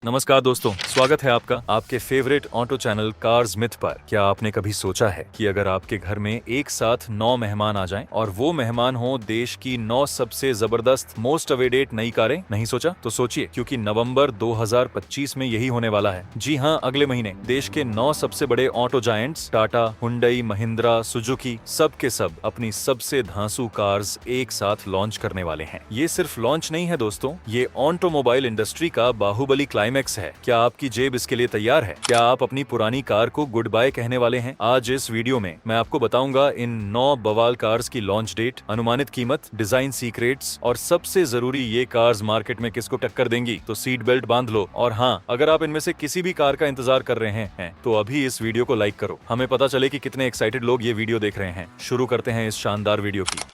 नमस्कार दोस्तों, स्वागत है आपका आपके favourite auto channel cars myth पर। क्या आपने कभी सोचा है कि अगर आपके घर में एक साथ 9 मेहमान आ जाएं और वो मेहमान हो देश की 9 सबसे जबरदस्त मोस्ट अवेटेड नई कारें? नहीं सोचा? तो सोचिए, क्योंकि नवंबर 2025 में यही होने वाला है। जी हाँ, अगले महीने देश के 9 सबसे बड़े auto giants Tata, Hyundai, Mahindra, Suzuki सब के सब अपनी सबसे धांसू कार्स एक साथ लॉन्च करने वाले हैं। ये सिर्फ लॉन्च नहीं है दोस्तों, ये ऑटोमोबाइल इंडस्ट्री का बाहुबली क्लाइमैक्स है। क्या आपकी जेब इसके लिए तैयार है? क्या आप अपनी पुरानी कार को गुड बाय कहने वाले हैं? आज इस वीडियो में मैं आपको बताऊंगा इन 9 बवाल कार्स की लॉन्च डेट, अनुमानित कीमत, डिजाइन सीक्रेट्स और सबसे जरूरी, ये कार्स मार्केट में किसको टक्कर देंगी। तो सीट बेल्ट बांध लो। और हाँ, अगर आप इनमें से किसी भी कार का इंतजार कर रहे हैं तो अभी इस वीडियो को लाइक करो, हमें पता चले कि कितने एक्साइटेड लोग ये वीडियो देख रहे हैं। शुरू करते हैं इस शानदार वीडियो की।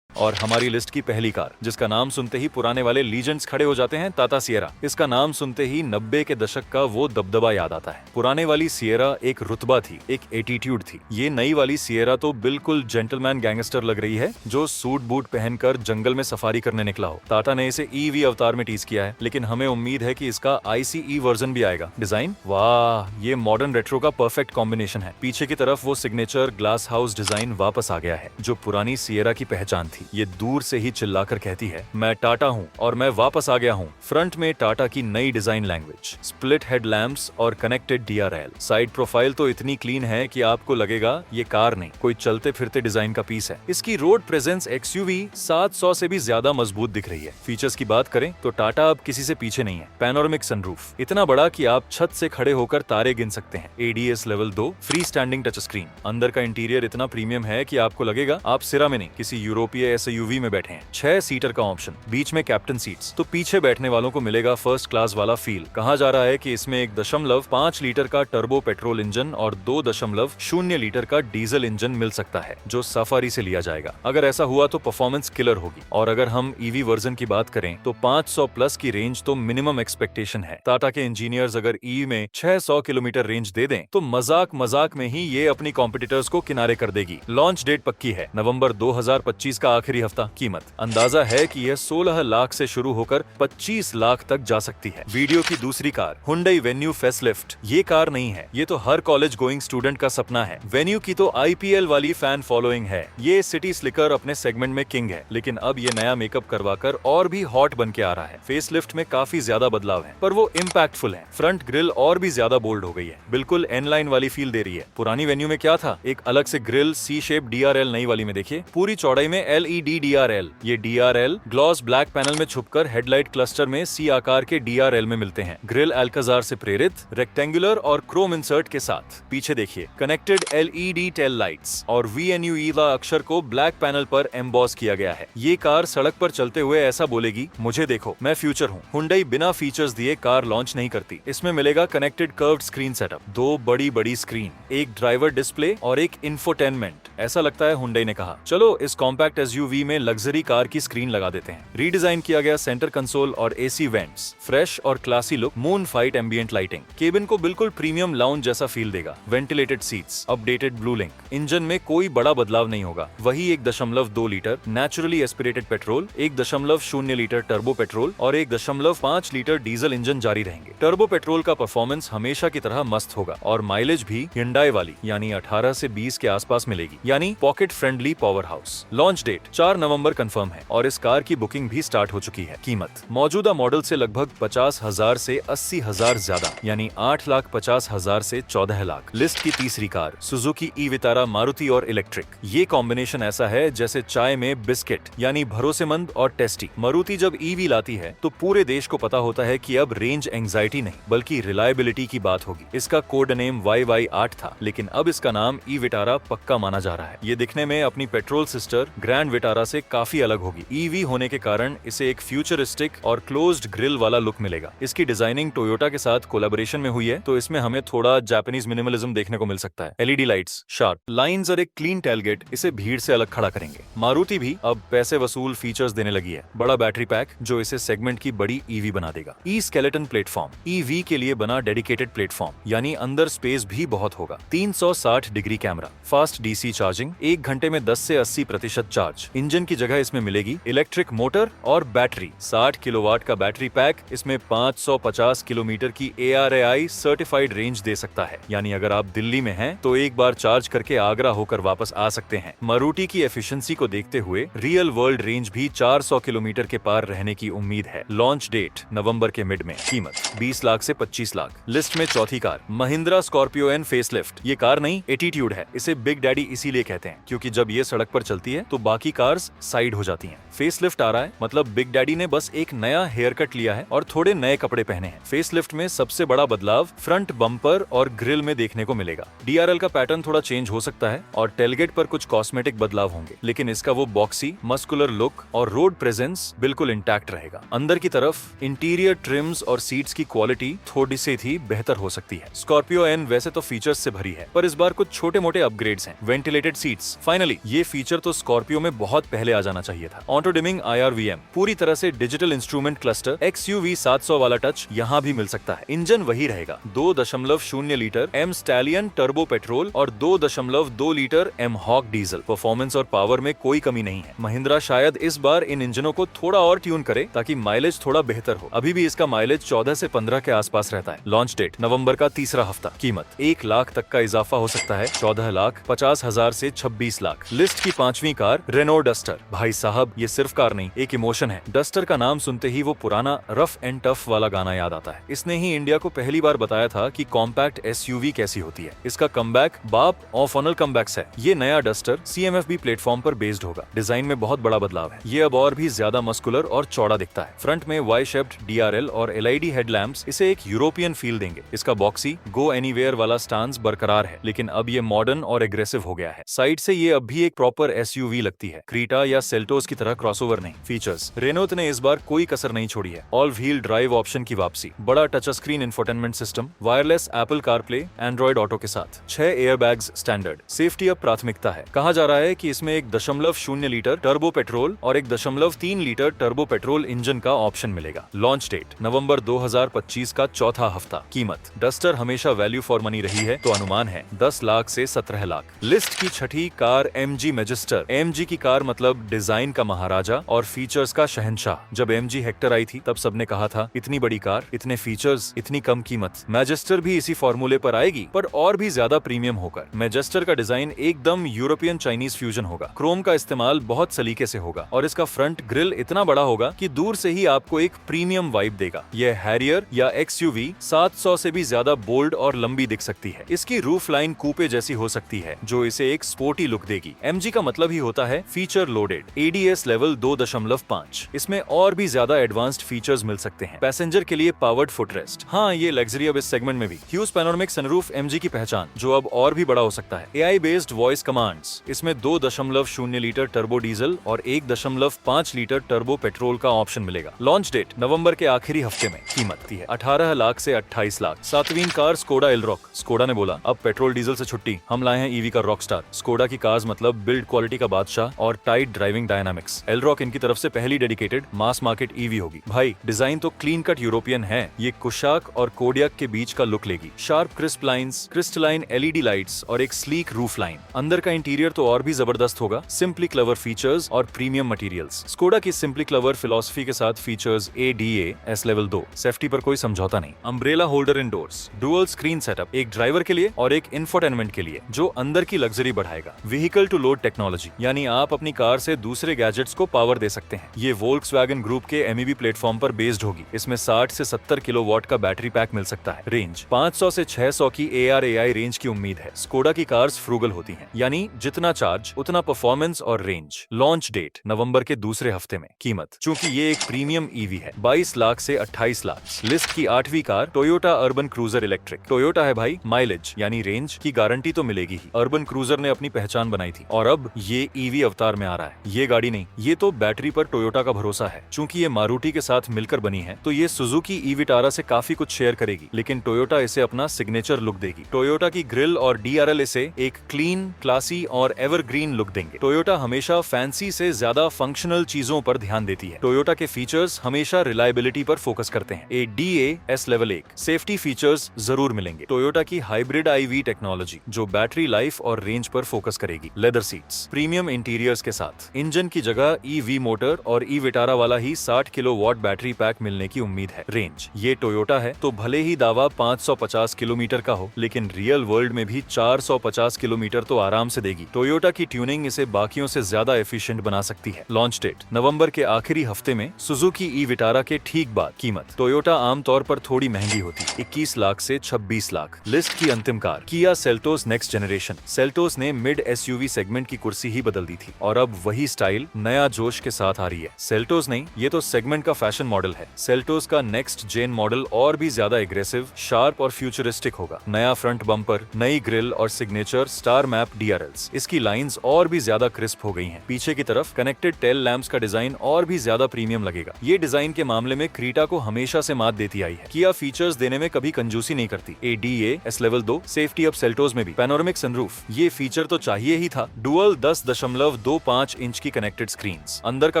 और हमारी लिस्ट की पहली कार, जिसका नाम सुनते ही पुराने वाले लीजेंड्स खड़े हो जाते हैं, टाटा सिएरा। इसका नाम सुनते ही 90 के दशक का वो दबदबा याद आता है। पुराने वाली सिएरा एक रुतबा थी, एक एटीट्यूड थी। ये नई वाली सिएरा तो बिल्कुल जेंटलमैन गैंगस्टर लग रही है, जो सूट बूट पहनकर जंगल में सफारी करने निकला हो। टाटा ने इसे ईवी अवतार में टीज किया है, लेकिन हमें उम्मीद है कि इसका ICE वर्जन भी आएगा। डिजाइन, वाह, ये मॉडर्न रेट्रो का परफेक्ट कॉम्बिनेशन है। पीछे की तरफ वो सिग्नेचर ग्लास हाउस डिजाइन वापस आ गया है, जो पुरानी सिएरा की पहचान थी। ये दूर से ही चिल्लाकर कहती है, मैं टाटा हूँ और मैं वापस आ गया हूँ। फ्रंट में टाटा की नई design language, split head lamps और कनेक्टेड DRL। साइड प्रोफाइल तो इतनी क्लीन है कि आपको लगेगा ये कार नहीं, कोई चलते फिरते डिजाइन का पीस है। इसकी रोड प्रेजेंस XUV 700 से भी ज्यादा मजबूत दिख रही है। फीचर्स की बात करें तो टाटा अब किसी से पीछे नहीं है। पैनोरामिक सनरूफ, इतना बड़ा कि आप छत से खड़े होकर तारे गिन सकते हैं। ADS level 2 free standing touch screen. अंदर का इंटीरियर इतना प्रीमियम है कि आपको लगेगा आप सिरा में नहीं, किसी यूरोपीय SUV में बैठे हैं। 6 सीटर का ऑप्शन, बीच में कैप्टन सीट्स, तो पीछे बैठने वालों को मिलेगा फर्स्ट क्लास वाला फील। कहा जा रहा है कि इसमें 1.5 लीटर का टर्बो पेट्रोल इंजन और 2.0 लीटर का डीजल इंजन मिल सकता है, जो सफारी से लिया जाएगा। अगर ऐसा हुआ तो परफॉर्मेंस किलर होगी। और अगर हम EV वर्जन की बात करें तो 500 प्लस की रेंज तो मिनिमम एक्सपेक्टेशन है। टाटा के इंजीनियर्स अगर EV में 600 किलोमीटर रेंज दे दें तो मजाक मजाक में ही ये अपनी कॉम्पिटिटर्स को किनारे कर देगी। लॉन्च डेट पक्की है, नवंबर 2025 का आखिरी हफ्ता। कीमत, अंदाजा है कि यह 16 लाख से शुरू होकर 25 लाख तक जा सकती है। वीडियो की दूसरी कार, हुंडई वेन्यू फेसलिफ्ट। ये कार नहीं है, ये तो हर कॉलेज गोइंग स्टूडेंट का सपना है। वेन्यू की तो IPL वाली फैन फॉलोइंग है। ये सिटी स्लिकर अपने सेगमेंट में किंग है, लेकिन अब ये नया मेकअप करवाकर और भी हॉट बन के आ रहा है। फेसलिफ्ट में काफी ज्यादा बदलाव है, पर वो इम्पैक्टफुल है। फ्रंट ग्रिल और भी ज्यादा बोल्ड हो गई है, बिल्कुल एन लाइन वाली फील दे रही है। पुरानी वेन्यू में क्या था, एक अलग से ग्रिल C शेप DRL। नई वाली में देखिए, पूरी चौड़ाई में LED DRL। ये DRL ग्लॉस ब्लैक पैनल में छुपकर हेडलाइट क्लस्टर में C आकार के DRL में मिलते हैं। ग्रिल अल्काजार से प्रेरित रेक्टेंगुलर और क्रोम इंसर्ट के साथ। पीछे देखिए, कनेक्टेड LED टेल लाइट्स और VNU ईला अक्षर को ब्लैक पैनल पर एम्बॉस किया गया है। ये कार सड़क पर चलते हुए ऐसा बोलेगी, मुझे देखो, मैं फ्यूचर हूँ। हुंडई बिना फीचर्स दिए कार लॉन्च नहीं करती। इसमें मिलेगा कनेक्टेड कर्व्ड स्क्रीन सेटअप, 2 बड़ी स्क्रीन, एक ड्राइवर डिस्प्ले और एक इंफोटेनमेंट। ऐसा लगता है हुंडई ने कहा, चलो इस कॉम्पैक्ट SUV में लग्जरी कार की स्क्रीन लगा देते हैं। रीडिजाइन किया गया सेंटर कंसोल और AC वेंट्स, फ्रेश और classy look, moon fight ambient lighting, cabin को बिल्कुल प्रीमियम लाउंज जैसा फील देगा। Ventilated seats, updated blue link. Engine में कोई बड़ा बदलाव नहीं होगा, वही 1.2 litre naturally aspirated petrol, 1.0 litre turbo petrol और 1.5 लीटर डीजल इंजन जारी रहेंगे। टर्बो पेट्रोल का परफॉर्मेंस हमेशा की तरह मस्त होगा और माइलेज भी हिंडाई वाली यानी 18 से 20 के आसपास मिलेगी, यानी pocket friendly power house. Launch date 4 नवंबर कंफर्म है और इस कार की बुकिंग भी स्टार्ट हो चुकी है। कीमत, मौजूदा मॉडल से लगभग 50,000 से 80,000 ज्यादा, यानी 8,50,000 से 14 लाख। लिस्ट की तीसरी car, Suzuki e Vitara Maruti और इलेक्ट्रिक। ये कॉम्बिनेशन ऐसा है जैसे चाय में बिस्किट, यानी भरोसेमंद और टेस्टी। मारुति जब EV लाती है तो पूरे देश को पता होता है कि अब रेंज एंजाइटी नहीं बल्कि रिलायबिलिटी की बात होगी। इसका कोड नेम YY8 था, लेकिन अब इसका नाम ई विटारा पक्का माना जा रहा है। ये दिखने में अपनी पेट्रोल सिस्टर ग्रैंड विटारा से काफी अलग होगी। EV होने के कारण इसे एक फ्यूचरिस्टिक और क्लोज्ड ग्रिल वाला लुक मिलेगा। इसकी डिजाइनिंग टोयोटा के साथ कोलैबोरेशन में हुई है, तो इसमें हमें थोड़ा जापानीज मिनिमलिज्म देखने को मिल सकता है। LED लाइट्स, शार्प लाइंस और एक क्लीन टेलगेट इसे भीड़ से अलग खड़ा करेंगे। मारुति भी अब पैसे वसूल फीचर्स देने लगी है। बड़ा बैटरी पैक जो इसे सेगमेंट की बड़ी EV बना देगा। स्केलेटन प्लेटफॉर्म, EV के लिए बना डेडिकेटेड प्लेटफॉर्म, यानी अंदर स्पेस भी बहुत होगा। 360 degree camera, fast DC charging, 1 घंटे में 10 से 80% चार्ज, इंजन की जगह इसमें मिलेगी इलेक्ट्रिक मोटर और बैटरी। 60 किलोवाट का बैटरी पैक इसमें 550 किलोमीटर की ARAI सर्टिफाइड रेंज दे सकता है, यानी अगर आप दिल्ली में हैं तो एक बार चार्ज करके आगरा होकर वापस आ सकते हैं। मारुति की एफिशिएंसी को देखते हुए रियल वर्ल्ड रेंज भी 400 किलोमीटर के पार रहने की उम्मीद है। लॉन्च डेट नवंबर के मिड में। कीमत 20 लाख से 25 लाख। लिस्ट में चौथी car Mahindra Scorpio N facelift. ये कार नहीं, एटीट्यूड है। इसे बिग डैडी इसीलिए कहते हैं क्योंकि जब ये सड़क पर चलती है तो बाकी कार्स साइड हो जाती हैं। फेसलिफ्ट आ रहा है मतलब बिग डैडी ने बस एक नया हेयर कट लिया है और थोड़े नए कपड़े पहने हैं। फेसलिफ्ट में सबसे बड़ा बदलाव फ्रंट बम्पर और ग्रिल में देखने को मिलेगा। DRL का पैटर्न थोड़ा चेंज हो सकता है और टेलगेट पर कुछ कॉस्मेटिक बदलाव होंगे, लेकिन इसका वो बॉक्सी मस्कुलर लुक और रोड प्रेजेंस बिल्कुल इंटैक्ट रहेगा। अंदर की तरफ इंटीरियर ट्रिम्स और सीट्स की क्वालिटी थोड़ी सी थी बेहतर हो सकती है। स्कॉर्पियो एन वैसे तो फीचर्स से भरी है, पर इस बार कुछ छोटे मोटे अपग्रेड्स हैं। वेंटिलेटेड सीट्स, फाइनली ये फीचर तो स्कॉर्पियो में बहुत पहले आ जाना चाहिए था। ऑटो डिमिंग IRVM, पूरी तरह से डिजिटल इंस्ट्रूमेंट क्लस्टर। XUV 700 वाला टच यहाँ भी मिल सकता है। इंजन वही रहेगा, 2.0 litre M Stallion turbo petrol और 2.2 litre M Hawk diesel. Performance और पावर में कोई कमी नहीं है। महिंद्रा शायद इस बार इन इंजनों को थोड़ा और ट्यून करे ताकि माइलेज थोड़ा बेहतर हो। अभी भी इसका माइलेज 14 से 15 के आसपास रहता है। लॉन्च डेट नवंबर का तीसरा हफ्ता। कीमत 1 लाख तक का इजाफा हो सकता है, 14,50,000 से 26 लाख। लिस्ट की पांचवी कार रेनो डस्टर। भाई साहब, ये सिर्फ कार नहीं, एक इमोशन है। डस्टर का नाम सुनते ही वो पुराना रफ एंड टफ वाला गाना याद आता है। इसने ही इंडिया को पहली बार बताया था कि कॉम्पैक्ट SUV कैसी होती है। इसका कमबैक बाप ऑफ ऑनर कमबैक्स है। ये नया डस्टर CMFB प्लेटफॉर्म पर बेस्ड होगा। डिजाइन में बहुत बड़ा बदलाव है। ये अब और भी ज्यादा मस्कुलर और चौड़ा दिखता है। फ्रंट में वाई शेप्ड DRL और LED हेडलैम्प्स इसे एक यूरोपियन फील देंगे। इसका बॉक्सी गो एनीवेयर वाला स्टांस बरकरार है, लेकिन अब ये मॉडर्न और एग्रेसिव हो गया है। साइड से ये अब भी एक प्रॉपर SUV लगती है, क्रीटा या सेल्टोस की तरह क्रॉसओवर नहीं। फीचर्स, रेनोट ने इस बार कोई कसर नहीं छोड़ी है। ऑल व्हील ड्राइव ऑप्शन की वापसी, बड़ा touch screen infotainment system, wireless Apple CarPlay, Android auto के साथ, 6 एयरबैग्स स्टैंडर्ड। सेफ्टी अब प्राथमिकता है। कहा जा रहा है कि इसमें 1.0 लीटर टर्बो पेट्रोल और 1.3 लीटर टर्बो पेट्रोल इंजन का ऑप्शन मिलेगा। लॉन्च डेट नवंबर 2025 का चौथा हफ्ता। कीमत, डस्टर हमेशा वैल्यू फॉर मनी रही है तो अनुमान है 10 लाख से 17 लाख। लिस्ट की छठी कार MG मैजिस्टर। MG की कार मतलब डिजाइन का महाराजा और फीचर्स का शहंशाह। जब MG हेक्टर आई थी तब सबने कहा था इतनी बड़ी कार, इतने फीचर्स, इतनी कम कीमत। मैजिस्टर भी इसी फॉर्मूले पर आएगी, पर और भी ज्यादा प्रीमियम होकर। मैजिस्टर का डिजाइन एकदम यूरोपियन चाइनीज फ्यूजन होगा। क्रोम का इस्तेमाल बहुत सलीके से होगा और इसका फ्रंट ग्रिल इतना बड़ा होगा कि दूर से ही आपको एक प्रीमियम वाइब देगा। यह हैरियर या XUV 700 से भी ज्यादा बोल्ड और लंबी दिख सकती है। इसकी रूफ लाइन कूपे जैसी हो सकती है जो इसे एक स्पोर्टी लुक देगी। MG का मतलब ही होता है फीचर लोडेड। ADS level 2.5। इसमें और भी ज्यादा एडवांस्ड फीचर्स मिल सकते हैं। पैसेंजर के लिए पावर्ड फुटरेस्ट, हाँ ये लग्जरी अब इस सेगमेंट में भी। ह्यूज पैनोरामिक सनरूफ MG की पहचान, जो अब और भी बड़ा हो सकता है। AI बेस्ड वॉइस कमांड्स, इसमें 2.0 लीटर टर्बो डीजल और 1.5 लीटर टर्बो पेट्रोल का ऑप्शन मिलेगा। लॉन्च डेट नवंबर के आखिरी हफ्ते में। कीमत है 18 लाख से 28 लाख। सातवीं कार स्कोडा एलरॉक। स्कोडा ने बोला अब पेट्रोल डीजल से छुट्टी, हम लाए हैं EV का रॉकस्टार। स्कोडा की कार्स मतलब बिल्ड क्वालिटी का बादशाह और टाइट ड्राइविंग डायनामिक्स। एलरॉक इनकी तरफ से पहली डेडिकेटेड मास मार्केट EV होगी। भाई डिजाइन तो क्लीन कट यूरोपियन है। ये कुशाक और कोडियाक के बीच का लुक लेगी। Sharp crisp lines, crystalline LED lights और एक स्लीक रूफ लाइन। अंदर का इंटीरियर तो और भी जबरदस्त होगा। सिंपली क्लेवर फीचर्स और प्रीमियम मटेरियल्स। स्कोडा की सिंपली क्लेवर फिलॉसफी के साथ features ADA S level 2। Safety पर कोई समझौता नहीं। Umbrella holder in doors, dual screen setup, एक ड्राइवर के लिए और एक इंफोटेनमेंट के लिए, जो अंदर की लग्जरी बढ़ाएगा। व्हीकल टू लोड टेक्नोलॉजी, यानी आप अपनी कार से दूसरे गैजेट्स को पावर दे सकते हैं। ये वोल्क्सवैगन ग्रुप के MEB प्लेटफॉर्म पर बेस्ड होगी। इसमें 60 से 70 किलोवाट का बैटरी पैक मिल सकता है। रेंज 500 से 600 की ARAI रेंज की उम्मीद है। स्कोडा की कार्स फ्रूगल होती हैं, यानी जितना चार्ज उतना परफॉर्मेंस और रेंज। लॉन्च डेट नवंबर के दूसरे हफ्ते में। कीमत, चूंकि ये एक प्रीमियम EV है, 22 लाख से 28 लाख। लिस्ट की आठवीं car Toyota urban cruiser electric. Toyota है भाई, माइलेज यानी रेंज की गारंटी तो मिलेगी ही। अर्बन क्रूजर ने अपनी पहचान बनाई थी और अब ये EV अवतार में आ रहा है। ये गाड़ी नहीं, ये तो बैटरी पर टोयोटा का भरोसा है। चूंकि ये मारुति के साथ मिलकर बनी है तो ये सुजुकी E-Vitara से काफी कुछ शेयर करेगी, लेकिन टोयोटा इसे अपना सिग्नेचर लुक देगी। टोयोटा की ग्रिल और DRL इसे एक क्लीन, क्लासी और एवरग्रीन लुक देंगे। टोयोटा हमेशा फैंसी से ज्यादा फंक्शनल चीजों पर ध्यान देती है। टोयोटा के फीचर्स हमेशा रिलायबिलिटी पर फोकस करते हैं। DA S level 1 safety features जरूर मिलेंगे। टोयोटा की हाइब्रिड IV टेक्नोलॉजी, जो बैटरी लाइफ और रेंज पर फोकस करेगी। Leather seats, premium interior features के साथ। इंजन की जगह ईवी मोटर और ई विटारा वाला ही 60 किलोवाट बैटरी पैक मिलने की उम्मीद है। रेंज, ये टोयोटा है तो भले ही दावा 550 किलोमीटर का हो, लेकिन रियल वर्ल्ड में भी 450 किलोमीटर तो आराम से देगी। टोयोटा की ट्यूनिंग इसे बाकियों से ज्यादा एफिशिएंट बना सकती है। लॉन्च डेट नवंबर के आखिरी हफ्ते में, सुजुकी ई विटारा के ठीक बाद। कीमत, टोयोटा आमतौर पर थोड़ी महंगी होती, 21 लाख से 26 लाख। लिस्ट की अंतिम car, Kia Seltos next generation. Seltos ने मिड एसयूवी सेगमेंट की कुर्सी ही बदल दी थी और अब वही स्टाइल नया जोश के साथ आ रही है। सेल्टोस नहीं, ये तो सेगमेंट का फैशन मॉडल है। सेल्टोस का नेक्स्ट जेन मॉडल और भी ज्यादा एग्रेसिव, शार्प और फ्यूचरिस्टिक होगा। नया फ्रंट बम्पर, नई ग्रिल और सिग्नेचर स्टार मैप डीआरएल्स। इसकी लाइंस और भी ज्यादा क्रिस्प हो गई हैं। पीछे की तरफ कनेक्टेड टेल लैंप्स का डिजाइन और भी ज्यादा प्रीमियम लगेगा। ये डिजाइन के मामले में क्रीटा को हमेशा से मात देती आई है। किया फीचर्स देने में कभी कंजूसी नहीं करती। एडीए एस लेवल 2 सेफ्टी अब सेल्टोस में भी। पैनोरामिक सनरूफ, ये फीचर तो चाहिए ही था। डुअल 10.25 इंच की कनेक्टेड स्क्रीन्स। अंदर का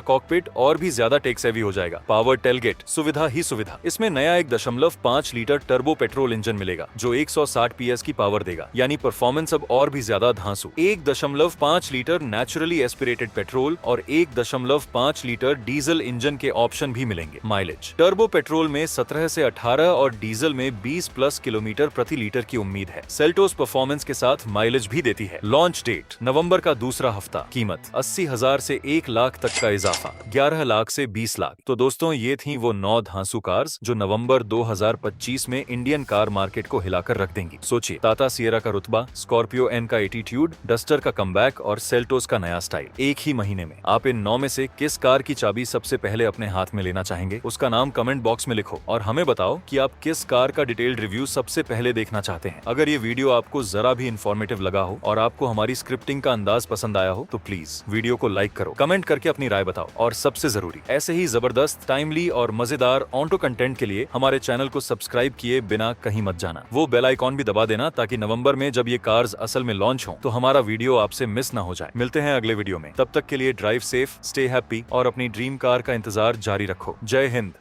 कॉकपिट और भी ज्यादा टेक सेवी हो जाएगा। पावर टेलगेट, सुविधा ही सुविधा। इसमें नया 1.5 लीटर टर्बो पेट्रोल इंजन मिलेगा जो 160 पीएस की पावर देगा, यानी परफॉर्मेंस अब और भी ज्यादा धांसू। 1.5 लीटर नेचुरली एस्पिरेटेड पेट्रोल और 1.5 लीटर डीजल इंजन के ऑप्शन भी मिलेंगे। माइलेज, टर्बो पेट्रोल में 17 से 18 और डीजल में 20+ किलोमीटर प्रति लीटर की उम्मीद है। सेल्टोस परफॉर्मेंस के साथ माइलेज भी देती है। लॉन्च डेट नवंबर का दूसरा हफ्ता। कीमत 80,000 से 1 लाख तक का इजाफा, 11 लाख से 20 लाख। तो दोस्तों, ये थी वो 9 धांसू कार्स जो नवंबर 2025 में इंडियन कार मार्केट को हिलाकर रख देंगी। सोचिए, टाटा सिएरा का रुतबा, स्कॉर्पियो एन का एटीट्यूड, डस्टर का कमबैक और सेल्टोस का नया स्टाइल एक ही महीने में। आप इन 9 में से किस कार की चाबी सबसे पहले अपने हाथ में लेना चाहेंगे? उसका नाम कमेंट बॉक्स में लिखो और हमें बताओ कि आप किस कार का डिटेल्ड रिव्यू सबसे पहले देखना चाहते हैं। अगर ये वीडियो आपको जरा भी इंफॉर्मेटिव लगा हो और आपको हमारी स्क्रिप्टिंग का अंदाज पसंद आया हो तो प्लीज वीडियो को लाइक करो, कमेंट करके अपनी राय बताओ और सबसे जरूरी, ऐसे ही जबरदस्त, टाइमली और मजेदार ऑटो कंटेंट के लिए हमारे चैनल को सब्सक्राइब किए बिना कहीं मत जाना। वो बेल आइकॉन भी दबा देना ताकि नवंबर में जब ये कार्स असल में लॉन्च हो तो हमारा वीडियो आपसे मिस ना हो जाए। मिलते हैं अगले वीडियो में, तब तक के लिए ड्राइव सेफ, स्टे हैप्पी और अपनी ड्रीम कार का इंतजार जारी रखो। जय हिंद।